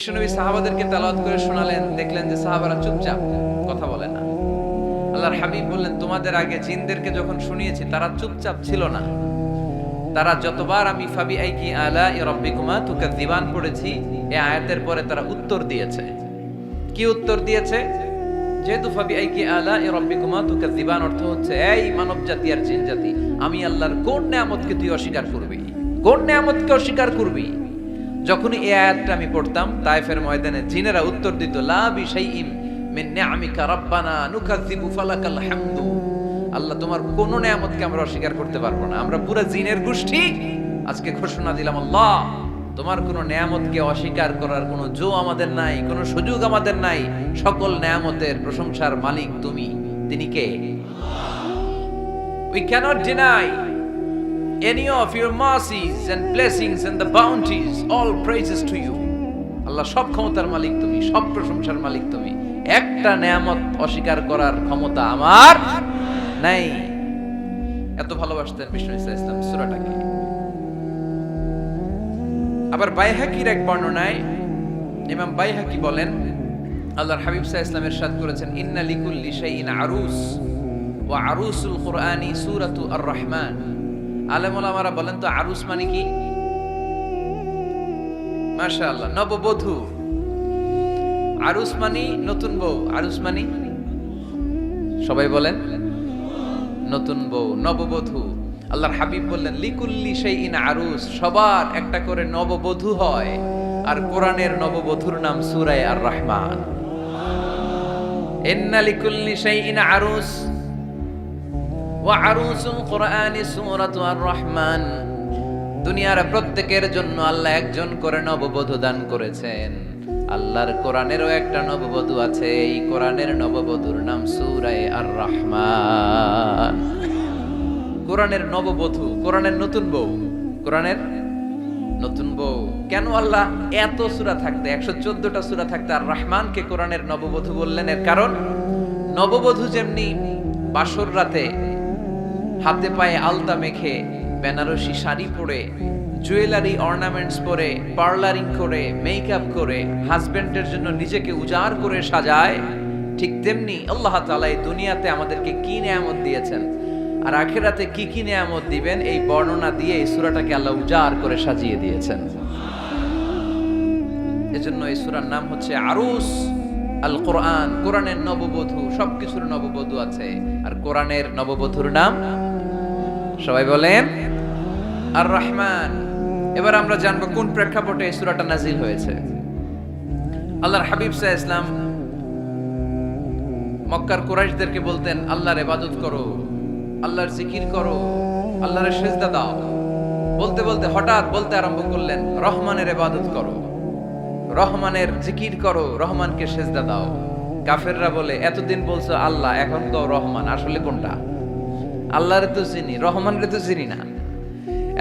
বিশ্বনবী সাহাবাদেরকে তেলাওয়াত করে শোনালেন, দেখলেন যে সাহাবারা চুপচাপ, কথা বলে না। আল্লাহর হাবিব বললেন, তোমাদের আগে জিনদেরকে যখন শুনিয়েছি তারা চুপচাপ ছিল না। তারা যতবার আমি ফাবি আইকি আলা রাব্বিকুমা তুকাযিবান পড়েছি, এই আয়াতের পরে তারা উত্তর দিয়েছে। কি উত্তর দিয়েছে? যেহেতু ফাবি আইকি আলা রাব্বিকুমা তুকাযিবান অর্থ হচ্ছে, এই মানব জাতি আর জিন জাতি, আমি আল্লাহর কোন নিয়ামতকে তুই অস্বীকার করবি? কোন নিয়ামতকে অস্বীকার করবি? যখনই এই আয়াতটা আমি পড়তাম, তায়েফের ময়দানে জিনেরা উত্তর দিত, লা বিশাইইম মিন নিআমিকা রাব্বানা নুকাযিবু ফালাকাল হামদু। আল্লাহ, তোমার কোন নিয়ামতকে আমরা অস্বীকার করতে পারবো না। আমরা পুরো জিনের গোষ্ঠী আজকে ঘোষণা দিলাম, আল্লাহ তোমার কোন নিয়ামতকে অস্বীকার করার কোনো জো আমাদের নাই, কোনো সুযোগ আমাদের নাই। সকল নিয়ামতের প্রশংসার মালিক তুমি। তিনি কে? We cannot deny any of your mercies and blessings and the bounties. All praises to you. আল্লাহ, সব ক্ষমতার মালিক তুমি, সব প্রশংসার মালিক তুমি। একটা নিয়ামত অস্বীকার করার ক্ষমতা আমার নাই। এত ভালোবাসতেন বিষ্ণু ইসলাম সূরাটাকে। আবার বাইহাকির এক বর্ণনায় ইমাম বাইহাকি বলেন, আল্লাহর হাবিব সাল্লাল্লাহু আলাইহি ওয়াসাল্লাম ইরশাদ করেছেন, ইন্না লিকুল্লি শাইইন আরুস ওয়া আরুসুল কুরআনি সূরাতু আর-রাহমান। আলেম ওলামারা বলেন তো আরুস মানে কি? মাশাআল্লাহ, নববধূ। আরুস মানে নতুন বউ। আরুস মানে সবাই বলেন নতুন বউ, নববধূ। আল্লাহর হাবিব বললেন, লিকুল্লি শাইইন আরুস, সবার একটা করে নববধূ হয়। আর কোরআনের নববধূর নাম সূরা আর-রাহমান। ইন্না লিকুল্লি শাইইন আরুস ওয়া আরুসুল কুরআনি সূরাতু আর-রাহমান। দুনিয়ার প্রত্যেকের জন্য আল্লাহ একজন করে নববধূ দান করেছেন। আল্লাহর কোরআনেরও একটা নববধূ আছে। এই কোরআনের নববধূর নাম সূরা আর-রাহমান। কোরআনের নববধূ, কোরআনের নতুন বউ, কোরআনের নতুন বউ। কেন আল্লাহ এত সূরা থাকতে, 114টা সূরা থাকতে আর রহমানকে কোরআনের নববধূ বললেন? এর কারণ, নববধূ যেমনি বাসর রাতে হাতে পায়ে আলতা মেখে, বেনারসি শাড়ি পরে, জুয়েলারি অর্নামেন্টস পরে, পার্লারিং করে, মেকআপ করে হাজবেন্ডের জন্য নিজেকে উজাড় করে সাজায়, ঠিক তেমনি আল্লাহ তাআলা এই দুনিয়াতে আমাদেরকে কি নিয়ামত দিয়েছেন আর আখিরাতে কি কি নিয়ামত দিবেন, এই বর্ণনা দিয়ে এই সূরাটাকে আল্লাহ উজাড় করে সাজিয়ে দিয়েছেন। এজন্য এই সূরার নাম হচ্ছে আরুস আল কোরআন। কোরআনের নববধূ, সবকিছুর নববধূ আছে। আর কোরআনের নববধূর নাম সবাই বলেন আর রহমান। এবার আমরা জানবো কোন প্রেক্ষাপটে এই সূরাটা নাজিল হয়েছে। আল্লাহর হাবিব সাল্লাল্লাহু আলাইহি ওয়াসাল্লাম মক্কার কুরাইশদেরকে বলতেন, আল্লাহর ইবাদত করো, আল্লাহর জিকির করো, আল্লাহর সিজদা দাও। বলতে বলতে হঠাৎ বলতে আরম্ভ করলেন, রহমানের ইবাদত করো, রহমানের জিকির করো, রহমানকে সিজদা দাও। কাফেররা বলে, এতদিন বলছো আল্লাহ, এখন কও রহমান, আসলে কোনটা? আল্লাহরে তো চিনি, রহমানরে তো চিনি না।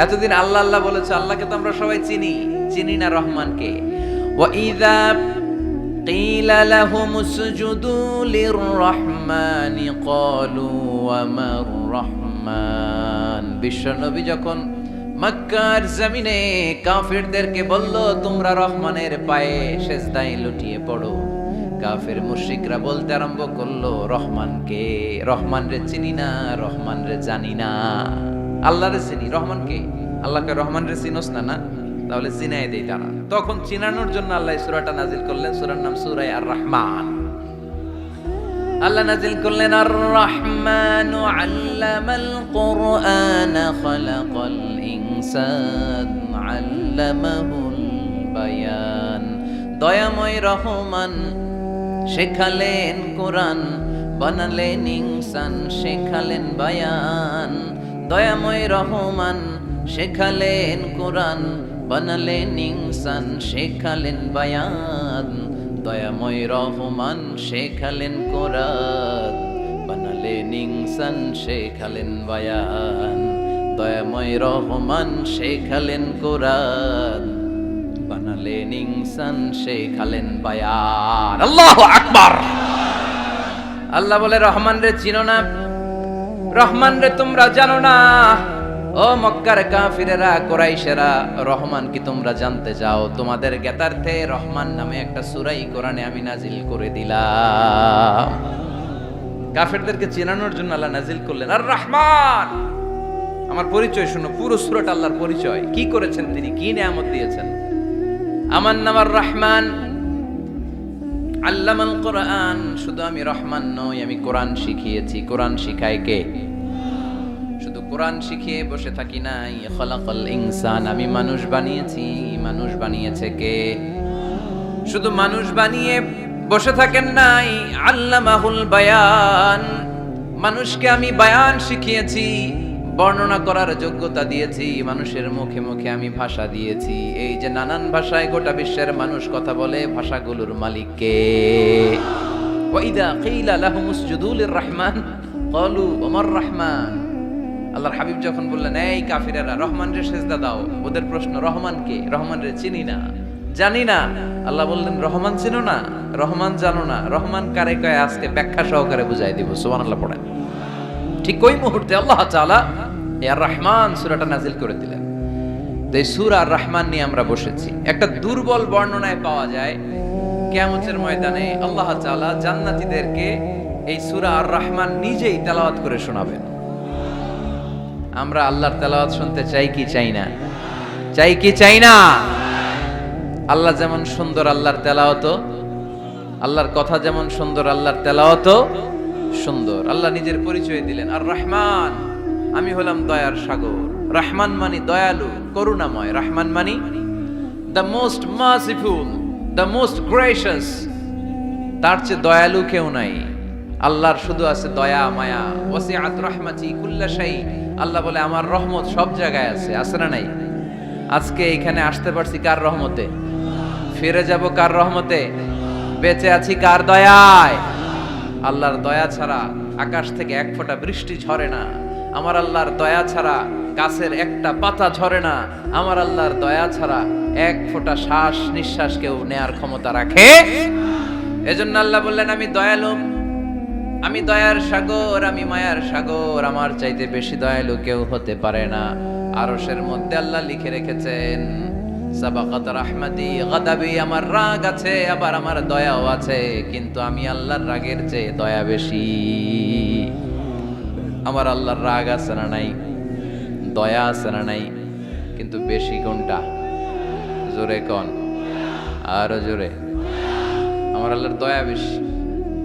এতদিন আল্লাহ আল্লাহ বলেছে, আল্লাহকে তো আমরা সবাই চিনি, চিনি না রহমানকে। ওয়া ইযা قيل لهم اسجدوا للرحمن قالوا وما الرحمن। বিশ্বনবী যখন মক্কার জমিনে কাফেরদেরকে বলল, তোমরা রহমানের পায়ে সিজদায় লুটিয়ে পড়ো, কাফের মুশরিকরা বলতে আরম্ভ করলো, রহমানকে, রহমানরে চিনি না, রহমানরে জানি না। আল্লাহরে চিনি, রহমানকে? আল্লাহকে রহমানরে চিনোস না? না, তাহলে চিনাই দেই তারা। তখন চিনানোর জন্য আল্লাহ সূরাটা নাজিল করলেন। সূরার নাম সূরা আর-রাহমান। আল্লাহ নাজিল করলেন, আর-রাহমানু আল্লামাল কুরআনা খালাকাল ইনসান আল্লামাহুল বায়ান। দয়াময় রহমান শেখালেন কোরআন, বানালেন ইনসান, শেখালেন বায়ান। দয়াময় রহমান শেখালেন কোরআন, বানালেন ইনসান, শেখালেন বায়ান। দয়াময় রহমান শেখালেন কোরআন, বানালেন ইনসান, শেখালেন বায়ান। দয়াময় রহমান শেখালেন কোরআন, বানালেন ইনসান, শেখালেন বায়ান। আল্লাহু আকবার। আল্লাহ বলে, রহমান রে চিনো না, রহমান রে তোমরা জানো না। ও ও মক্কার কাফিরেরা, কুরাইশেরা, রহমান কি তোমরা জানতে চাও? তোমাদের জ্ঞাতার্থে রহমান নামে একটা সূরাই কোরআনে আমি নাজিল করে দিলাম। কাফেরদেরকে চেনানোর জন্য আল্লাহ নাজিল করলেন আর রহমান। আমার পরিচয় শুনো, পুরো সূরাটা আল্লাহর পরিচয়, কি করেছেন তিনি, কি নিয়ামত দিয়েছেন। আমার নাম আর রহমান, আল্লামাল কোরআন। শুধু আমি রহমান নই, আমি কোরআন শিখিয়েছি। কোরআন শিখায় কে? শুধু কোরআন শিখিয়ে বসে থাকি নাই। খলাকাল ইনসান, আমি মানুষ বানিয়েছি। মানুষ বানিয়েছে কে? শুধু মানুষ বানিয়ে বসে থাকেন নাই, আল্লামাহুল বায়ান। মানুষকে আমি বায়ান শিখিয়েছি, বর্ণনা করার যোগ্যতা দিয়েছি। মানুষের মুখে মুখে আমি ভাষা দিয়েছি। এই যে নানান ভাষায় গোটা বিশ্বের মানুষ কথা বলে, ভাষাগুলোর মালিক কে? ওয়াইদা কিলা লাহুম উসজুদু লিররহমান ক্বালু ওমার রহমান। আল্লাহর হাবিব যখন বললেন, এই কাফিরেরা রহমানের সিজদা দাও, ওদের প্রশ্ন রহমান কে? রহমান রে চিনি না, জানি না। আল্লাহ বললেন, রহমান চিনো না, রহমান জানো না, রহমান কারে কয় আজকে ব্যাখ্যা সহকারে বুঝাই দিব। সুবহানাল্লাহ পড়েন। ঠিক ওই মুহূর্তে আল্লাহ তাআলা আর রহমান সূরাটা নাজিল করে দিলেন। তো এই সূরা আর রহমান নিয়ে আমরা বসেছি। একটা দুর্বল বর্ণনায় পাওয়া যায় কিয়ামতের ময়দানে আল্লাহ তাআলা জান্নাতীদেরকে এই সূরা আর রহমান নিজেই তেলাওয়াত করে শোনাবেন। আমরা আল্লাহর তেলাওয়াত শুনতে চাই কি চাই না? চাই কি চাই না? আল্লাহ যেমন সুন্দর, আল্লাহর তেলাওয়াত, আল্লাহর কথা যেমন সুন্দর, আল্লাহর তেলাওয়াত সুন্দর। আল্লাহ নিজের পরিচয় দিলেন আর রহমান, আমি হলাম দয়ার সাগর। রহমান মানে দয়ালু, করুণাময়। রহমান মানে the most merciful, the most gracious. তার চেয়ে দয়ালু কেউ নাই। আল্লাহর শুধু আছে দয়া মায়া। ওয়াসিআত রাহমাতি কুল্লা শাই। আল্লাহ বলে আমার রহমত সব জায়গায় আছে। আছে না নাই? আজকে এখানে আসতে পারছি কার রহমতে? ফিরে যাব কার রহমতে? বেঁচে আছি কার দয়ায়? আল্লাহর দয়া ছাড়া আকাশ থেকে এক ফোঁটা বৃষ্টি ঝরে না। আমার আল্লাহর দয়া ছাড়া গাছের একটা পাতা ঝরে না। আমার আল্লাহর দয়া ছাড়া এক ফোঁটা শ্বাস নিঃশ্বাস কেউ নেয়ার ক্ষমতা রাখে। এজন্য আল্লাহ বললেন, আমি দয়ালু, আমি দয়ার সাগর, আমি মায়ার সাগর। আমার চাইতে বেশি দয়ালু কেউ হতে পারে না। আরশের মধ্যে আল্লাহ লিখে রেখেছেন, সাবাকাত রাহমাতি গাদাবি। আমার রাগ আছে, আবার আমার দয়াও আছে, কিন্তু আমি আল্লাহর রাগের চেয়ে দয়া বেশি। আমার আল্লাহর রাগ আছে না নাই? দয়া আছে না নাই? কিন্তু বেশি কোনটা? জোরে কোন? আরো জোরে। আমার আল্লাহর দয়া বেশি,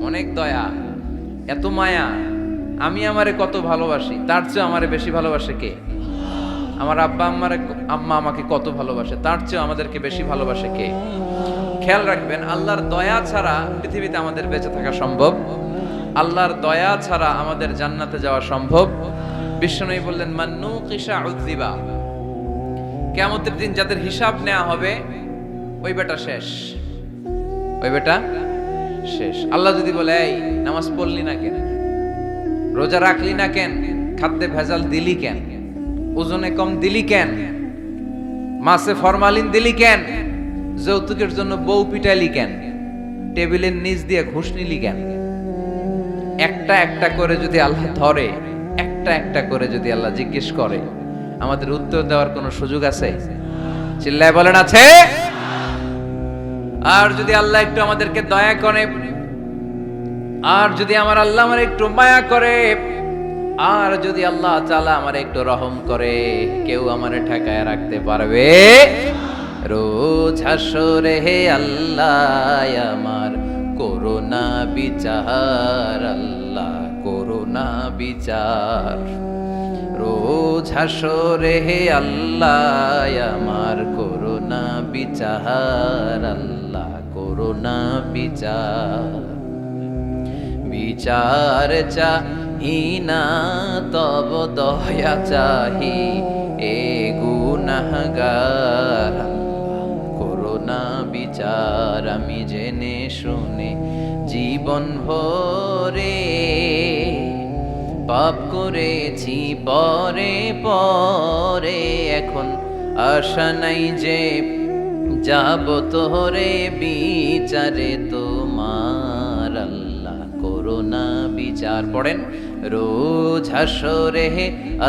অনেক দয়া, এত মায়া। আমি আমারে কত ভালোবাসি, তার চেয়ে আমারে বেশি ভালোবাসে কে? আমার আম্মা আমাকে কত ভালোবাসে, তার চেয়ে আমাদেরকে বেশি ভালোবাসে কে? খেয়াল রাখবেন, আল্লাহর দয়া ছাড়া পৃথিবীতে আমাদের বেঁচে থাকা সম্ভব। আল্লাহর দয়া ছাড়া আমাদের জান্নাতে যাওয়া সম্ভব। বিশ্বনবী বললেন, মান নুকিশা উযিবা। কিয়ামতের দিন যাদের হিসাব নেওয়া হবে, ওই বেটা শেষ, ওই বেটা শেষ। আল্লাহ যদি বলে, এই নামাজ পড়লি না কেন, রোজা রাখলি না কেন, খাদ্যে ভেজাল দিলি কেন, ওজনে কম দিলি কেন, মাছে ফরমালিন দিলি কেন, যৌতুকের জন্য বউ পিটাইলি কেন, টেবিলের নিচ দিয়ে ঘুষ নিলি কেন, একটা একটা করে যদি আল্লাহ ধরে, একটা একটা করে যদি আল্লাহ জিজ্ঞেস করে, আমাদের উত্তর দেওয়ার কোনো সুযোগ আছে? চিল্লায় বলেন আছে? আর যদি আল্লাহ একটু আমাদেরকে দয়া করে, আর যদি আমার আল্লাহ আমার একটু মায়া করে, আর যদি আল্লাহ তাআলা আমার একটু রহম করে, কেউ আমারে ঠেকায় রাখতে পারবে? রোজ হাসরে হে আল্লাহ আমার করুণা বিচার, আল্লাহ করুণা বিচার। রোজ হাসরে হে আল্লাহ আমার করুণা বিচার, আল্লাহ করুণা বিচার। বিচার চাহি না তব দয়া চাহি, এ গুনাহগার, করুণা বিচার। আমি জেনে শুনে জীবন ভরে পাপ করেছি পরে পরে, এখন আশা নাই যে যাব তোরে বিচারে তোমার, আল্লাহ করুণা বিচার। পড়েন, রোজ হাসরে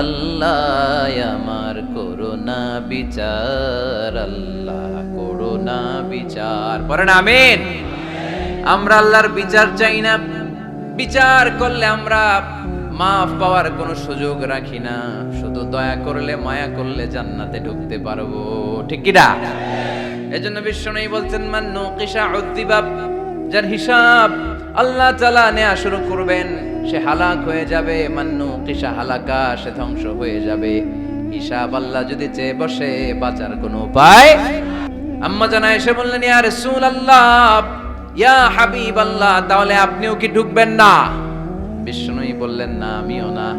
আল্লাহ আমার করুণা বিচার, আল্লাহ করুণা বিচার। পড়েন আমিন। আমরা আল্লাহর বিচার চাই না, বিচার করলে আমরা মাফ পাওয়ার কোনো সুযোগ রাখি না, শুধু দয়া করলে মায়া করলে জান্নাতে ঢুকতে পারবো, ঠিক কি না? এজন্য বিশ্বনবী বলছেন মান নুকিশা উযিবা, যার হিসাব আল্লাহ তাআলা নেয়া শুরু করবেন সে হালাক হয়ে যাবে। মান নুকিশা হালাকা, সে ধ্বংস হয়ে যাবে। হিসাব আল্লাহ যদি চেয়ে বসে বাঁচার কোনো উপায়। আম্মা জানা এসে বললেন ইয়া রাসূলুল্লাহ, ইয়া হাবিবাল্লাহ, তাহলে আপনিও কি ঢুকবেন না? বিশ্বনবী বললেন না, আমিও না।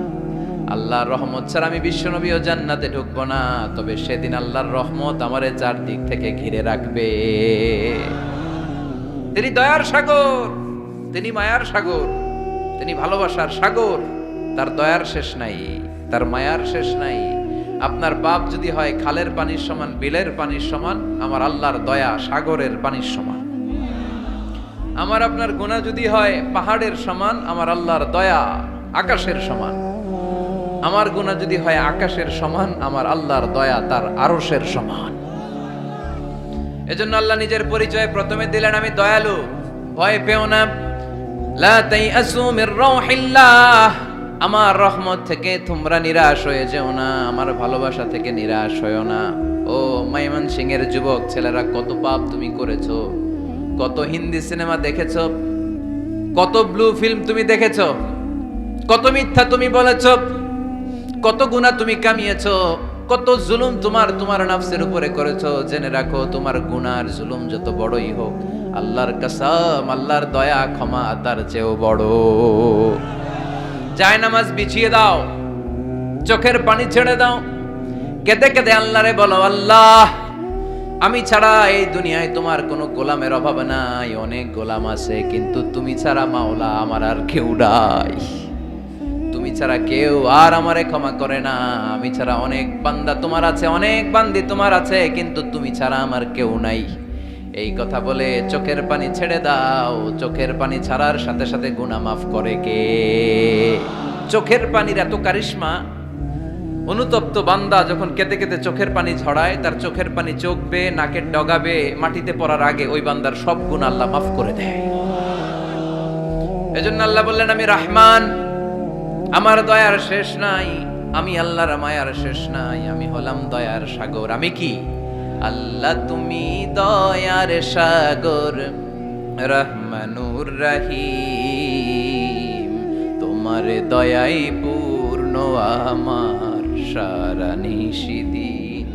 আল্লাহর রহমত ছাড়া আমি বিশ্বনবীও জান্নাতে ঢুকবো না, তবে সেদিন আল্লাহর রহমত আমারে চারদিক থেকে ঘিরে রাখবে। তিনি দয়ার সাগর, তিনি মায়ার সাগর, তিনি ভালোবাসার সাগর। তার দয়ার শেষ নাই, তার মায়ার শেষ নাই। আপনার পাপ যদি হয় খালের পানির সমান, বিলের পানির সমান, আমার আল্লাহর দয়া সাগরের পানির সমান। আমার আপনার গুনাহ যদি হয় পাহাড়ের সমান, আমার আল্লাহর দয়া আকাশের সমান। আমার গুনাহ যদি হয় আকাশের সমান, আমার আল্লাহর দয়া তার আরশের সমান। এজন্য আল্লাহ নিজের পরিচয় প্রথমে দিলেন আমি দয়ালু, ভয় পেও না। লা তাইআসু মির রাউহিল্লাহ, আমার রহমত থেকে তোমরা নিরাশ হয়ে যেও না, আমার ভালোবাসা থেকে নিরাশ হয়ো না। ও ময়মনসিংহের যুবক ছেলেরা, কত পাপ তুমি করেছো, কত হিন্দি সিনেমা দেখেছো, কত ব্লু ফিল্ম তুমি দেখেছো, কত মিথ্যা তুমি বলেছো, কত গুনাহ তুমি কামিয়েছো, কত জুলুম তোমার নাফসের উপরে করেছো। জেনে রাখো তোমার গুনার জুলুম যত বড়ই হোক, আল্লাহর কসম আল্লাহর দয়া ক্ষমা তার চেয়েও বড়। যায় নামাজ বিছিয়ে দাও, চোখের পানি ছেড়ে দাও, কেঁদে কেঁদে আল্লাহরে বলো আল্লাহ আমি ছাড়া এই দুনিয়ায় তোমার কোনো গোলামের অভাব নাই, অনেক গোলাম আছে, কিন্তু তুমি ছাড়া মাওলা আমার আর কেউ নাই। তুমি ছাড়া কেউ আর আমারে ক্ষমা করে না। আমি ছাড়া অনেক বান্দা তোমার আছে, অনেক বান্দি তোমার আছে, কিন্তু তুমি ছাড়া আমার কেউ নাই। এই কথা বলে চোখের পানি ছেড়ে দাও। চোখের পানি ছাড়ার সাথে সাথে গুনাহ মাফ করে কে? চোখের পানির এত কারিশমা, অনুতপ্ত বান্দা যখন কেঁদে কেঁদে চোখের পানি ঝরায়, তার চোখের পানি চোখ বেয়ে নাকের ডগাবে মাটিতে পড়ার আগে ওই বান্দার সব গুনাহ আল্লাহ মাফ করে দেয়। এজন্য আল্লাহ বললেন আমি রহমান, আমার দয়ার শেষ নাই। আমি আল্লাহর মায়ার শেষ নাই। আমি হলাম দয়ার সাগর। আমি কি? আল্লাহ তুমি দয়ার সাগর, রহমানুর রহিম, তোমার দয়াই পূর্ণ আমার সারা নিশিদিন।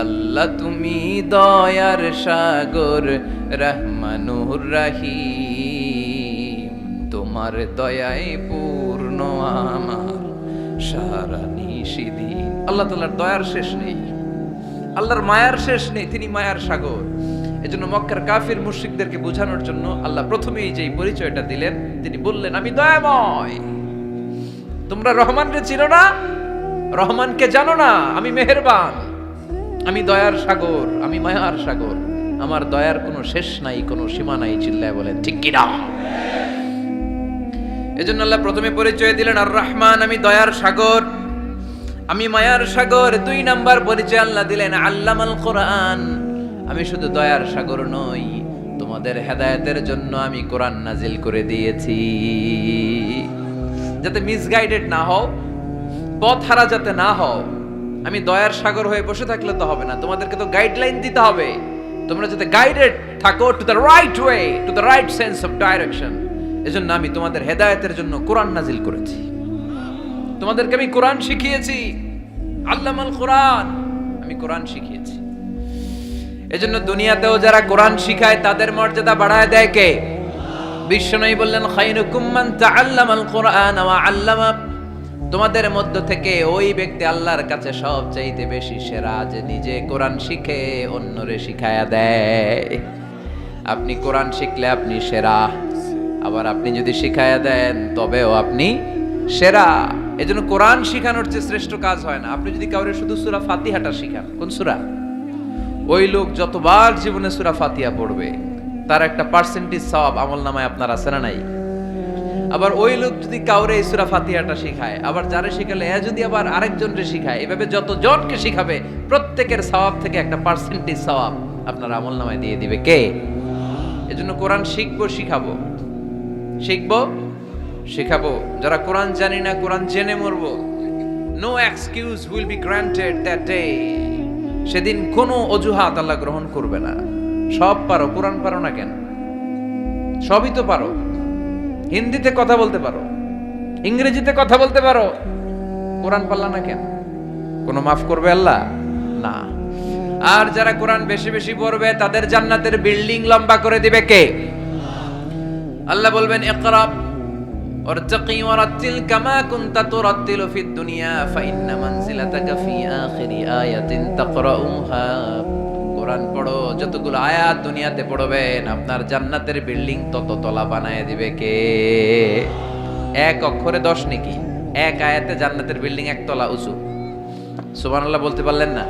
আল্লাহ তুমি দয়ার সাগর, রহমানুর রহিম, তোমার দয়াই পূর্ণ আমার সারা নিশিদিন। আল্লাহ তাআলার দয়ার শেষ নেই, আল্লাহর মায়ার শেষ নেই, তিনি মায়ার সাগর। এজন্য মক্কার কাফির মুশরিকদেরকে বোঝানোর জন্য আল্লাহ প্রথমেই যেই পরিচয়টা দিলেন, তিনি বললেন আমি দয়াময়। তোমরা রহমানকে চিনো না, রহমানকে জানো না, আমি মেহেরবান, আমি দয়ার সাগর, আমি মায়ার সাগর। আমার দয়ার কোনো শেষ নাই, কোনো সীমা নাই। চিল্লায় বলেন ঠিক কি না? এজন্য আল্লাহ প্রথমে পরিচয় দিলেন আর রহমান, আমি দয়ার সাগর, আমি মায়ার সাগর। 2 নাম্বার পরিচয় আল্লাহ দিলেন আল্লামাল কোরআন, আমি শুধু দয়ার সাগর নই, তোমাদের হেদায়েতের জন্য আমি কোরআন নাজিল করে দিয়েছি, যাতে মিসগাইডেড না হও, পথ হারা যাতে না হও। আমি দয়ার সাগর হয়ে বসে থাকলে তো হবে না, তোমাদেরকে তো গাইডলাইন দিতে হবে, তোমরা যাতে গাইডেড থাকো to the right way, to the right sense of direction. এজন্য আমি তোমাদের হেদায়েতের জন্য কোরআন নাজিল করেছি, তোমাদেরকে আমি কোরআন শিখিয়েছি। আল্লামাল কোরআন, আমি কোরআন শিখিয়েছি। এজন্য দুনিয়াতেও যারা কোরআন শিখায় তাদের মর্যাদা বাড়ায় দেয় কে? বিশ্বনবী বললেন খায়রুকুম মান তাআল্লামাল কোরআন ওয়া আল্লামা, তোমাদের মধ্য থেকে ওই ব্যক্তি আল্লাহর কাছে সবচাইতে বেশি সেরা যে নিজে কোরআন শিখে অন্যরে শিখায়া দেয়। আপনি কোরআন শিখলে আপনি সেরা, আবার আপনি যদি শিখায়া দেন তবেও আপনি সেরা। এজন্য কোরআন শিখানোর চেয়ে শ্রেষ্ঠ কাজ হয় না। আপনি যদি কাউরে শুধু সূরা ফাতিহাটা শিখান, কোন সূরা, ওই লোক যতবার জীবনে সূরা ফাতিহা পড়বে তার একটা পার্সেন্টেজ সওয়াব আমলনামায় আপনার আছে না নাই? আবার ওই লোক যদি কাউরে এই সূরা ফাতিহাটা শিখায়, আবার যারে শিখালে এ যদি আবার আরেকজনকে শিখায়, এভাবে যত জনকে শিখাবে প্রত্যেকের সওয়াব থেকে একটা পার্সেন্টেজ সওয়াব আপনার আমলনামায় দিয়ে দিবে কে? এজন্য কোরআন শিখবো, শিখাবো, শিখবো, শিখাবো। যারা কোরআন জানি না, কোরআন জেনে মরবো। No excuse will be granted that day. সেদিন কোনো অজুহাত আল্লাহ গ্রহণ করবে না। সব পারো, কোরআন পারো না কেন? সবই তো পারো। হিন্দিতে কথা বলতে পারো, ইংরেজিতে কথা বলতে পারো, কোরআন পারলা না কেন? কোনো মাফ করবে আল্লাহ? না। আর যারা কোরআন বেশি বেশি পড়বে তাদের জান্নাতের বিল্ডিং লম্বা করে দিবে কে? আল্লাহ বলবেন ইকরা ওয়ারতাকি ওয়ারাতিল কামা কুনতা তুরাতিলু ফিদ দুনিয়া ফাইন্না মানজিলাতাকা ফি আখিরি আয়াতিন তাকরাউহা। কোরআন পড়ো, যতগুলো আয়াত দুনিয়াতে পড়বেন আপনার জান্নাতের বিল্ডিং তত তলা বানায় দিবে কে? এক অক্ষরে 10 নেকি, এক আয়াতে জান্নাতের বিল্ডিং এক তলা উঁচু। সুবহানাল্লাহ বলতে পারলেন না?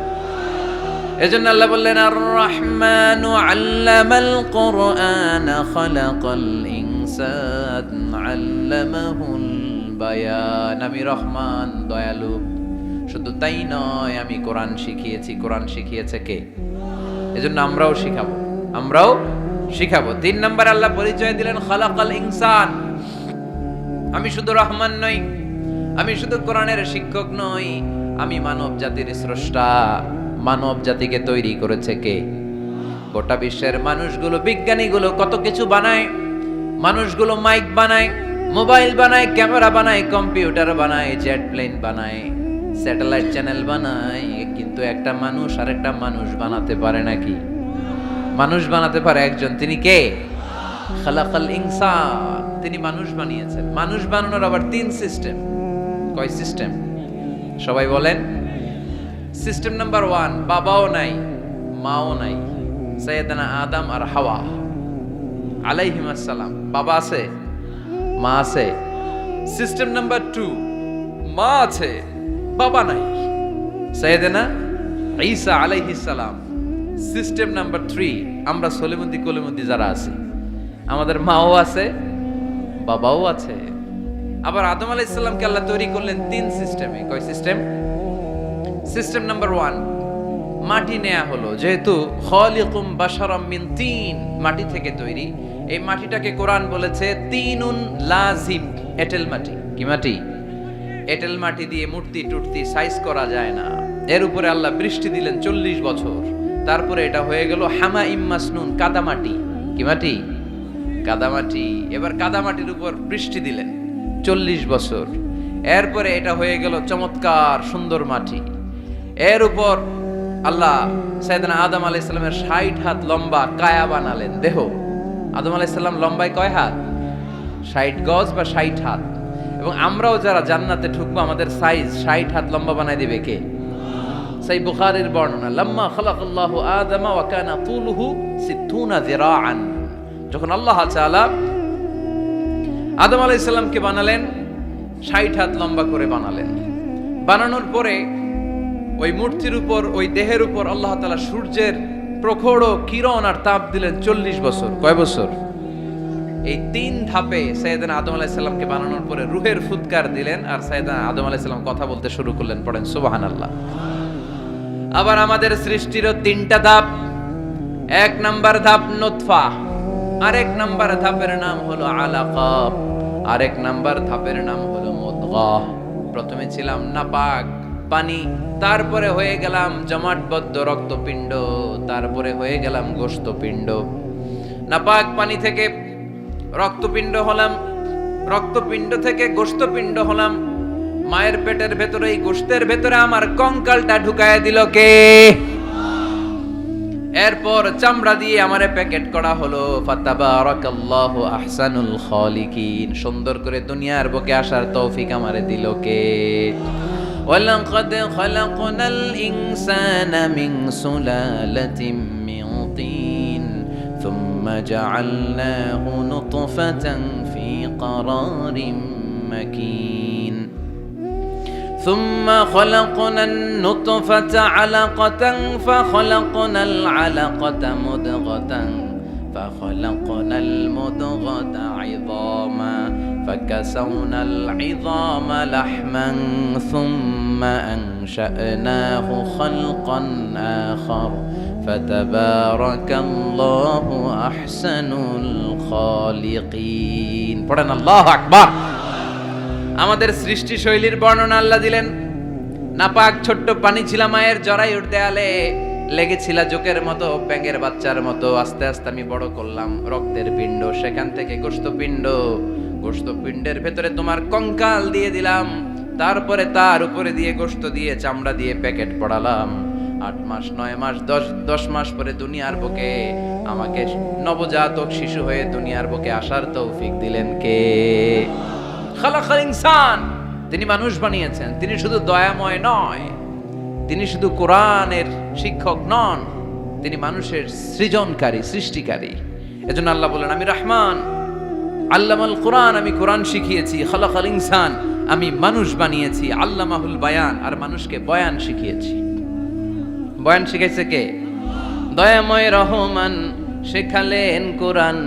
এজন্য আল্লাহ বললেন আর রহমানু আল্লামাল কুরআন খালাকাল ইনসান আল্লামাহুল বায়ান। আমি রহমান, দয়ালু। শুধু তাই নয়, আমি কোরআন শিখিয়েছি। কোরআন শিখিয়েছে কে? এজন্য আমরাও শিখাবো, আমরাও শিখাবো। 3 নাম্বার আল্লাহ পরিচয় দিলেন খালাকাল ইনসান। আমি শুধু রহমান নই, আমি শুধু কোরআনের শিক্ষক নই, আমি মানব জাতির স্রষ্টা। মানব জাতিকে তৈরি করেছে কে? গোটা বিশ্বের মানুষগুলো, বিজ্ঞানীগুলো কত কিছু বানায়। মানুষগুলো মাইক বানায়, মোবাইল বানায়, ক্যামেরা বানায়, কম্পিউটার বানায়, জেট প্লেন বানায়, স্যাটেলাইট চ্যানেল বানায়, কিন্তু একটা মানুষ আর একটা মানুষ বানাতে পারে নাকি? মানুষ বানাতে পারে একজন, তিনি কে? খালাকাল ইনসান। তিনি মানুষ বানিয়েছেন। মানুষ বানানোর আবার 3 সিস্টেম। কয় সিস্টেম? সবাই বলেন। সিস্টেম নাম্বার 1, বাবাও নাই, মাও নাই। সাইয়েদানা আদম আর হাওয়া আলাইহিস সালাম। বাবা আছে, মা আছে। সিস্টেম নাম্বার 2, মা আছে, বাবা নাই। সাইয়েদানা ঈসা আলাইহিস সালাম। সিস্টেম নাম্বার 3, আমরা সলিমুদ্দি কলিমুদ্দি যারা আছি, আমাদের মাও আছে, বাবাও আছে। আবার আদম আলাইহিস সালামকে আল্লাহ তৈরি করলেন 3 সিস্টেমে। কয় সিস্টেম? সিস্টেম নাম্বার 1, মাটি নেয়া হলো। যেহেতু খালিকুম বাশারাম মিন তিন, মাটি থেকে তৈরি। এই মাটিটাকে কোরআন বলেছে তিনুন লাজিব, এঁটেল মাটি। কি মাটি? এঁটেল মাটি দিয়ে মূর্তি টুর্তি সাইজ করা যায় না। এর উপরে আল্লাহ বৃষ্টি দিলেন 40 বছর। তারপরে এটা হয়ে গেল হামাইম মাসনুন, কাদামাটি। কি মাটি? কাদামাটি। এবার কাদামাটির উপর বৃষ্টি দিলেন 40 বছর। এরপরে এটা হয়ে গেল চমৎকার সুন্দর মাটি। এর উপর আল্লাহ সাইয়েদনা আদম আলাইহিস সালামের 60 হাত লম্বা কায়া বানালেন, দেহ। আদম আলাইহিস সালাম লম্বায় কয় হাত? 60 গজ বা 60 হাত। এবং আমরাও যারা জান্নাতে ঢুকবো আমাদের সাইজ 60 হাত লম্বা বানায় দিবে কে? সেই বুখারীর বর্ণনা, লাম্মা খালাকাল্লাহু আদামা ওয়া কানা তুলুহু 60 যিরাআন। যখন আল্লাহ তাআলা আদম আলাইহিস সালামকে বানালেন 60 হাত লম্বা করে বানালেন। বানানোর পরে ওই মূর্তির উপর, ওই দেহের উপর আল্লাহ তাআলা সূর্যের প্রখর কিরণ আর তাপ দিলেন 40 বছর। কয় বছর? এই 3 ধাপে সাইয়েদনা আদম আলাইহিস সালামকে বানানোর পরে রূহের ফুৎকার দিলেন, আর সাইয়েদনা আদম আলাইহিস সালাম কথা বলতে শুরু করলেন। পড়েন সুবহানাল্লাহ। আবার আমাদের সৃষ্টিরও 3টা ধাপ। 1 নাম্বার ধাপ নুতফা, আরেক নাম্বার ধাপের নাম হলো আলাকা, আরেক নাম্বার ধাপের নাম হলো মুদগাহ। প্রথমে ছিলাম নাপাক পানি, তারপরে হয়ে গেলাম জমাটবদ্ধ রক্তপিণ্ড, তারপরে হয়ে গেলাম গোশতপিণ্ড। নাপাক পানি থেকে রক্তপিণ্ড হলাম, রক্তপিণ্ড থেকে গোশতপিণ্ড হলাম। মায়ের পেটের ভেতরে, এই গোশতের ভেতরে আমার কঙ্কালটা ঢুকায় দিল কে? এরপর চামড়া দিয়ে আমারে প্যাকেট করা হলো। ফাতাবারাকাল্লাহু আহসানুল খালিকিন। সুন্দর করে দুনিয়ার বুকে আসার তৌফিক আমারে দিল কে? ওয়ালাকাদ খালাকনাল ইনসানা মিন সুলালাতিন মিন তিন সুম্মা জাআলনাহু নুতফাতান ফি قرارٍ مكين ثم خلقنا النطفة علقة فخلقنا العلقة مضغة فخلقنا المضغة عظاما فكسونا العظام لحما ثم أنشأناه خلقا آخر فتبارك الله أحسن الخالقين পড়েন আল্লাহু আকবার। আমাদের সৃষ্টি শৈলীর বর্ণনা আল্লাহ দিলেন। নাপাক ছোট্ট পানি ছিল মায়ের জরায়ুর দেয়ালে, লেগেছিল জোকের মতো, ব্যাঙের বাচ্চার মতো। আস্তে আস্তে আমি বড় করলাম রক্তের পিণ্ড, সেখান থেকে গোশতপিণ্ড, গোশতপিণ্ডের ভেতরে তোমার কঙ্কাল দিয়ে দিলাম, তারপরে তার উপরে দিয়ে গোশত দিয়ে চামড়া দিয়ে প্যাকেট পড়ালাম। 8 মাস 9 মাস 10 মাস পরে দুনিয়ার বুকে আমাকে নবজাতক শিশু হয়ে দুনিয়ার বুকে আসার তৌফিক দিলেন কে? খালাকাল ইনসান, তিনি মানুষ বানিয়েছেন। তিনি শুধু দয়াময় নয়, তিনি শুধু কোরআনের শিক্ষক নন, তিনি মানুষের সৃজনকারী, সৃষ্টিকারী। এজন্য আল্লাহ বলেন, আমি রহমান, আল্লামাল কোরআন, আমি কোরআন শিখিয়েছি। খালাকাল ইনসান, আমি মানুষ বানিয়েছি। আল্লামাহুল বায়ান, আর মানুষকে বয়ান শিখিয়েছি। বয়ান শিখাইছে কে? দয়াময় রহমান শেখালেন কোরআন,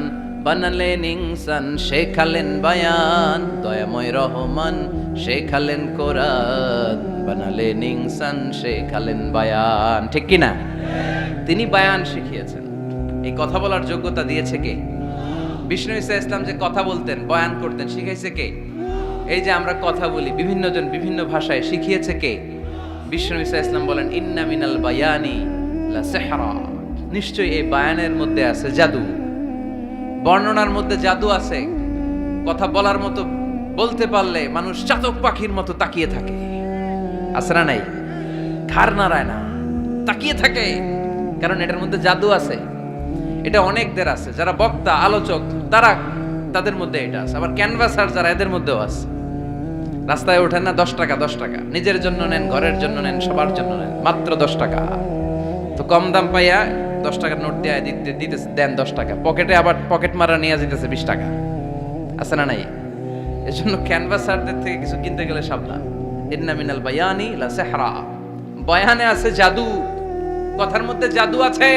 বানালেন ইনসান শেখালেন বায়ান। দয়াময় রহমান শেখালেন কোরআন, বানালেন ইনসান শেখালেন বায়ান। ঠিক কি না? তিনি বায়ান শিখিয়েছেন। এই কথা বলার যোগ্যতা দিয়েছে কে? বিষ্ণু ঈসা ইসলাম যে কথা বলতেন, বয়ান করতেন, শিখাইছে কে? এই যে আমরা কথা বলি বিভিন্ন জন বিভিন্ন ভাষায়, শিখিয়েছে কে? বিষ্ণু ঈসা ইসলাম বলেন, ইন্না মিনাল বায়ানি লা সিহরা, নিশ্চয়ই এই বায়ানের মধ্যে আছে জাদু, বর্ণনার মধ্যে জাদু আছে। কথা বলার মতো, বলতে পারলে মানুষ চাতক পাখির মতো তাকিয়ে থাকে, আছে না নাই? ঘাড় নাড়ায় না, তাকিয়ে থাকে, কারণ এটার মধ্যে জাদু আছে। এটা অনেকদের আছে, যারা বক্তা আলোচক তারা, তাদের মধ্যে এটা আছে। আবার ক্যানভাসার যারা, এদের মধ্যেও আছে। রাস্তায় ওঠেন না 10 টাকা 10 টাকা, নিজের জন্য নেন, ঘরের জন্য নেন, সবার জন্য নেন, মাত্র 10 টাকা। তো কম দাম পাইয়া 10 টাকার নোট দিয়ে দিতেছে, দেন 10 টাকা, পকেটে আবার পকেট মারা নিয়ে যেতেছে 20 টাকা, আছে না নাই? এজন্য ক্যানভাসারদের থেকে কিছু কিনতে গেলে সাবধান। ইন্না মিনাল বায়ানি লা সিহরা, বয়ানে আছে জাদু, কথার মধ্যে জাদু আছে।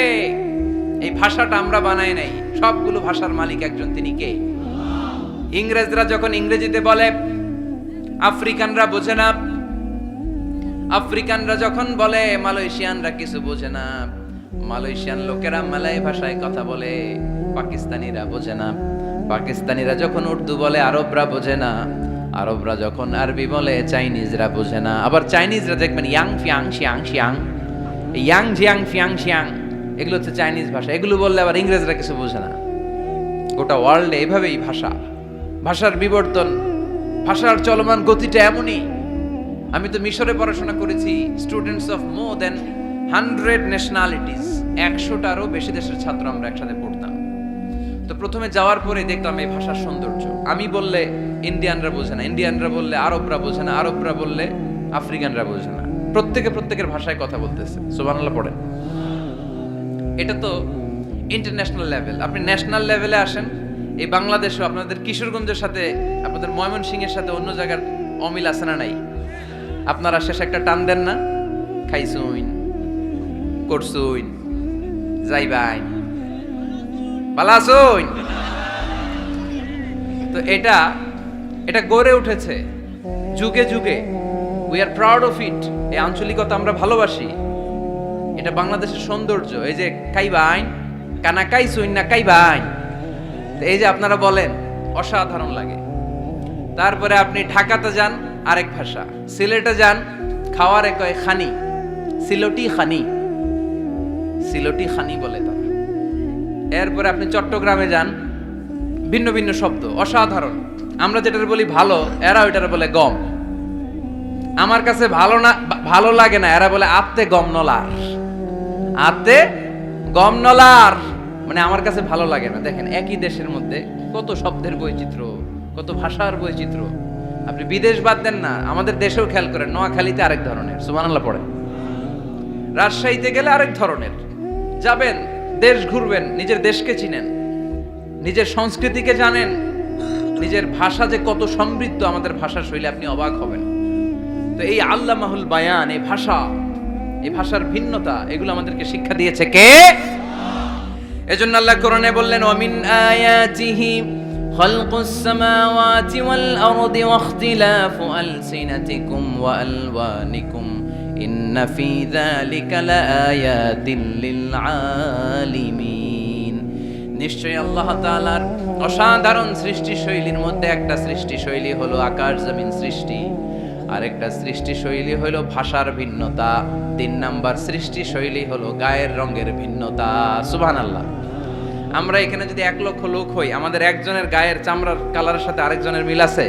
এই ভাষাটা আমরা বানাই নাই, সবগুলো ভাষার মালিক একজন, তিনি কে? ইংরেজরা যখন ইংরেজিতে বলে আফ্রিকানরা বোঝে না, আফ্রিকানরা যখন বলে মালয়েশিয়ানরা কিছু বোঝে না, মালয়েশিয়ান লোকেরা মালয় ভাষায় কথা বলে, পাকিস্তানিরা বোঝে না, পাকিস্তানিরা যখন উর্দু বলে আরবরা বোঝে না, আরবরা যখন আরবি বলে চাইনিজরা বোঝে না। আবার চাইনিজরা দেখবেন ইয়াং ফিয়াং শিয়াং শিয়াং, ইয়াং জিয়াং ফিয়াং শিয়াং, এগুলো হচ্ছে চাইনিজ ভাষা। এগুলো বললে আবার ইংরেজরা কিছু বোঝে না। গোটা ওয়ার্ল্ডে এইভাবেই ভাষা, ভাষার বিবর্তন, ভাষার চলমান গতিটা এমনই। আমি তো মিশরে পড়াশোনা করেছি, students of more than 100 nationalities, 100টারও বেশি দেশের ছাত্র আমরা একসাথে পড়তাম। তো প্রথমে যাওয়ার পরে দেখলাম এই ভাষার সৌন্দর্য। আমি বললে ইন্ডিয়ানরা বোঝে না, ইন্ডিয়ানরা বললে আরবরা বোঝে না, আরবরা বললে আফ্রিকানরা বোঝে না। প্রত্যেকে প্রত্যেকের ভাষায় কথা বলতেছে। সুবহানাল্লাহ পড়েন। এটা তো ইন্টারন্যাশনাল লেভেল। আপনি ন্যাশনাল লেভেলে আসেন, এই বাংলাদেশও আপনাদের কিশোরগঞ্জের সাথে, আপনাদের ময়মনসিংহের সাথে অন্য জায়গার অমিল আছে না নাই? আপনারা শেষে একটা টান দেন না, খাইছুইন, করছুইন, যাইবাইন, বালাসুইন। তো এটা গড়ে উঠেছে যুগে যুগে। We are proud of it. এই আঞ্চলিকতা আমরা ভালোবাসি, এটা বাংলাদেশের সৌন্দর্য। এই যে কাইবাইন, কানা কাইছুইন না কাইবাইন, এই যে আপনারা বলেন, অসাধারণ লাগে। তারপরে আপনি ঢাকাতে যান, আরেক ভাষা। সিলেটে যান, খাওয়ার কয় খানি, সিলটি খানি, সিলটি খানি বলে তারা। এরপরে আপনি চট্টগ্রামে যান, ভিন্ন ভিন্ন শব্দ, অসাধারণ। আমরা যেটার বলি ভালো, এরা ওইটার বলে গম। আমার কাছে ভালো না, ভালো লাগে না, এরা বলে আত্তে গম নলার, আত্তে গম নলার, মানে আমার কাছে ভালো লাগে না। দেখেন, একই দেশের মধ্যে কত শব্দের বৈচিত্র্য, কত ভাষার বৈচিত্র্য। আপনি বিদেশ বাদ দেন না, আমাদের দেশেও খেয়াল করেন, নোয়াখালীতে আরেক ধরনের, সুবহানাল্লাহ পড়েন। রাজশাহীতে গেলে আরেক ধরনের। যাবেন, দেশ ঘুরবেন, নিজের দেশকে চিনেন, নিজের সংস্কৃতিকে জানেন, নিজের ভাষা যে কত সমৃদ্ধ, আমাদের ভাষা শৈলী, আপনি অবাক হবেন। তো এই আল্লামাহুল বায়ান, এই ভাষা, এই ভাষার ভিন্নতা, এগুলো আমাদেরকে শিক্ষা দিয়েছে কে? এজন্য আল্লাহ কোরআনে বললেন, ওয়ামিন আয়াতিহি خلق السماوات والأرض واختلاف ألسنتكم وألوانكم إن في ذلك لآيات للعالمين নিশ্চয়ই আল্লাহ তাআলার অসাধারণ সৃষ্টি শৈলীর মধ্যে একটা সৃষ্টি শৈলী হলো আকাশ জমিন সৃষ্টি, আর একটা সৃষ্টি শৈলী হলো ভাষার ভিন্নতা, 3 নাম্বার সৃষ্টি শৈলী হলো গায়ের রঙের ভিন্নতা। সুবহানাল্লাহ। আমরা এখানে যদি 1 লক্ষ লোক হই, আমাদের একজনের গায়ের চামড়ার কালারের সাথে আরেকজনের মিল আছে?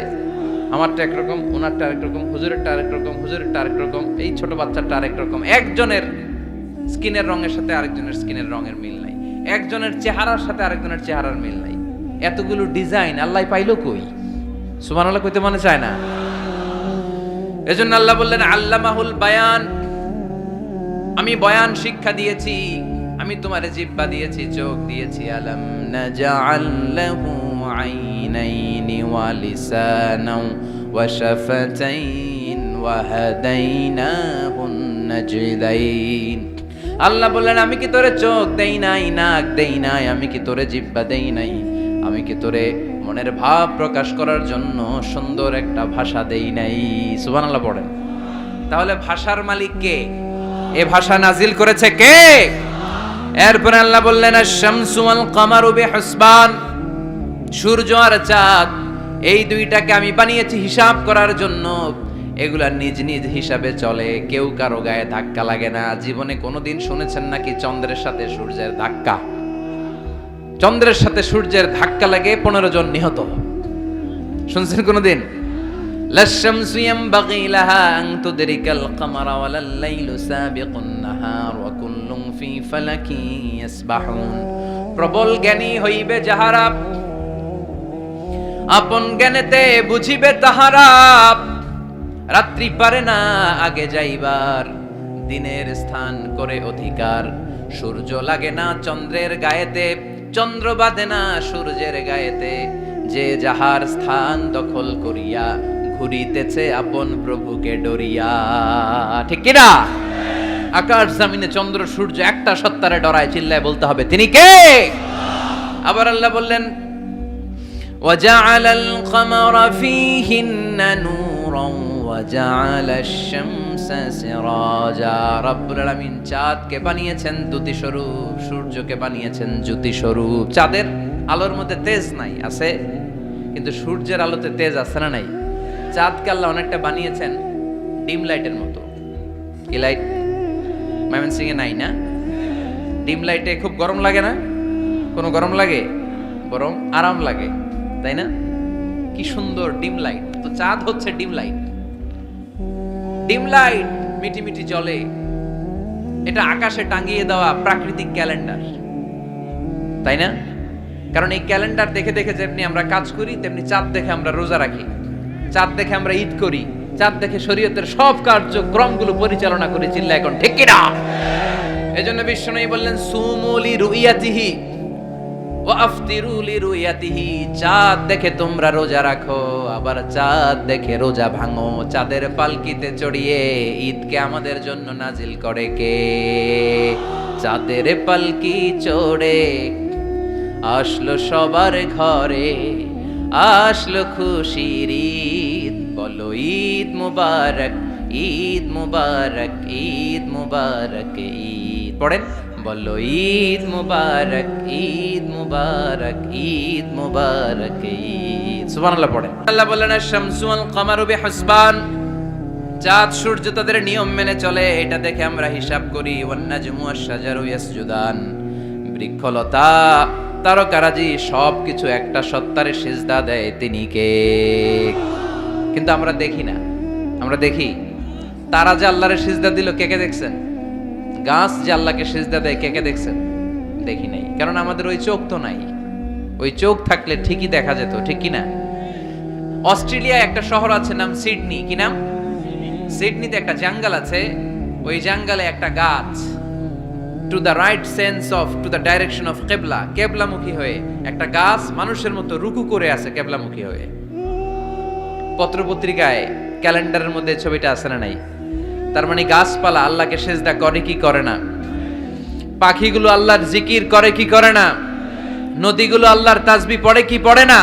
আমারটা একরকম, ওনারটা আরেক রকম, হুজুরেরটা আরেক রকম, হুজুরেরটা আরেক রকম, এই ছোট বাচ্চাটা আরেক রকম। একজনের স্কিনের রঙের সাথে আরেকজনের স্কিনের রঙের মিল নাই, একজনের চেহারার সাথে আরেকজনের চেহারার মিল নাই। এতগুলো ডিজাইন আল্লাহ পাইলো কই? সুবহানাল্লাহ কইতে মনে চায় না? এজন্য আল্লাহ বললেন আল্লামাহুল বায়ান, আমি বয়ান শিক্ষা দিয়েছি, আমি তোমারে জিহ্বা দিয়েছি, চোখ দিয়েছি। আলাম নাজআল লাহু আইনাইনি ওয়া লিসানাও ওয়া শাফাতাইন ওয়া হাদাইনাহুন নাজদাইন। আল্লাহ বললেন আমি কি তোরে চোখ দেই নাই, নাক দেই নাই, আমি কি তোরে জিহ্বা দেই নাই, আমি কি তোরে মনের ভাব প্রকাশ করার জন্য সুন্দর একটা ভাষা দেই নাই? সুবহানাল্লাহ পড়েন। তাহলে ভাষার মালিক কে? এ ভাষা নাজিল করেছে কে? এরপর আল্লাহ বললেন আশ-শামসু ওয়াল কামারু বিহুসবান, সূর্য আর চাঁদ এই দুইটাকে আমি বানিয়েছি হিসাব করার জন্য। এগুলা নিজ নিজ হিসাবে চলে, কেউ কারো গায়ে ধাক্কা লাগে না। জীবনে কোনোদিন শুনেছেন নাকি চন্দ্রের সাথে সূর্যের ধাক্কা? চন্দ্রের সাথে সূর্যের ধাক্কা লাগে 15 জন নিহত। শুনছেন কোনোদিন? লাশ-শামসু ইয়ানবাগি লাহা আন তুদরিকাল কামারা ওয়ালাল লাইলু সাবিকুন নাহার ওয়া কুল্লুন ফি ফালাকি ইয়াসবাহুন। প্রবল জ্ঞানী হইবে যাহারা, আপন জ্ঞানেতে বুঝিবে তাহারা। রাত্রি পারে না আগে যাইবার, দিনের স্থান করে অধিকার। সূর্য লাগে না চন্দ্রের গায়েতে, চন্দ্র বাঁধে না সূর্যের গায়েতে। যে যাহার স্থান দখল করিয়া ঘুরিতেছে আপন প্রভুকে ডরিয়া। ঠিক কিনা? আকাশ জমিনে চন্দ্র সূর্য একটা সত্তারে ডরায়, চিল্লায় বলতে হবে তিনি কে? আবার আল্লাহ বললেন ওয়াজআলাল কামারা ফীহিন্না নূরান ওয়াজআলাশ শামসা সিরাজা। রব্বুল আলামিন চাঁদকে বানিয়েছেন দ্যুতি স্বরূপ, সূর্যকে বানিয়েছেন জ্যোতি স্বরূপ। চাঁদের আলোর মধ্যে তেজ নাই, আছে, কিন্তু সূর্যের আলোতে তেজ আছে না নাই? চাঁদকে আল্লাহ অনেকটা বানিয়েছেন ডিম লাইটের মতো। কি লাইট? ময়মনসিং এ নাই না? ডিম লাইটে খুব গরম লাগে না? কোনো গরম লাগে? বরং আরাম লাগে, তাই না? কি সুন্দর ডিম লাইট। তো চাঁদ হচ্ছে ডিম লাইট। ডিম লাইট মিটি মিটি জ্বলে, এটা আকাশে টাঙিয়ে দেওয়া প্রাকৃতিক ক্যালেন্ডার, তাই না? কারণ এই ক্যালেন্ডার দেখে দেখে যেমনি আমরা কাজ করি, তেমনি চাঁদ দেখে আমরা রোজা রাখি, চাঁদ দেখে আমরা ঈদ করি, চাঁদ দেখে শরীয়তের সব কার্যক্রমগুলো পরিচালনা করি। চিল্লা এখন ঠিক কিনা? এজন্য বিশ্বনবী বললেন সুমু লিরুইয়াতিহি ওয়া আফতিরু লিরুইয়াতিহি। চাঁদ দেখে তোমরা রোজা রাখো, আবার চাঁদ দেখে রোজা ভাঙো। চাঁদের পালকিতে চড়িয়ে ঈদকে আমাদের জন্য নাজিল করে কে? চাঁদের পালকি চড়ে আসলো সবার ঘরে, আসলো খুশির ঈদ। বলো ঈদ মুবারক, ঈদ মুবারক, ঈদ মুবারক, ঈদ। পড়েন, বলো ঈদ মুবারক, ঈদ মুবারক, ঈদ মুবারক, ঈদ। সুবহানাল্লাহ পড়েন। আল্লাহ বললেন আশ-শামসু ওয়াল কামারু বিহুসবান, চাঁদ সূর্য তাদের নিয়ম মেনে চলে, এটা দেখে আমরা হিসাব করি। ওয়ান নাজমু ওয়াশ-শাজারু ইয়াসজুদান, বৃক্ষলতা তারকারাজি সবকিছু একটা সত্তারে সিজদা দেয়, তিনি কে? কিন্তু আমরা দেখি না। আমরা দেখি তারা যে আল্লাহরে সিজদা দিল, কে কে দেখছেন? গাছ যে আল্লাহকে সিজদা দেয়, কে কে দেখছেন? দেখি নাই, কারণ আমাদের ওই চোখ তো নাই। ওই চোখ থাকলে ঠিকই দেখা যেত, ঠিক কি না? অস্ট্রেলিয়ায় একটা শহর আছে নাম সিডনি। কি নাম? সিডনিতে একটা জঙ্গল আছে, ওই জঙ্গলে একটা গাছ to the right sense of to the direction of কেবলা, কেবলামুখী হয়ে একটা গাছ মানুষের মতো রুকু করে আছে কেবলামুখী হয়ে। পত্রপত্রিকায় ক্যালেন্ডারের মধ্যে ছবিটা আছে না নাই? তার মানে গাছপালা আল্লাহকে সিজদা করে কি করে না? পাখিগুলো আল্লাহর জিকির করে কি করে না? নদীগুলো আল্লাহর তাসবিহ পড়ে কি পড়ে না?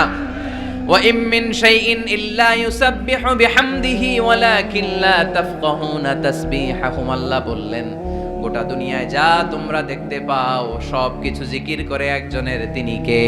ওয়া ইম মিন শাইইন ইল্লা ইউসাব্বিহু বিহামদিহি ওয়ালাকিন লা তাফকাহুনা তাসবিহাহুম। আল্লাহ বললেন গোটা দুনিয়ায় যা তোমরা দেখতে পাও সব কিছু জিকির করে একজনের, তিনি কে?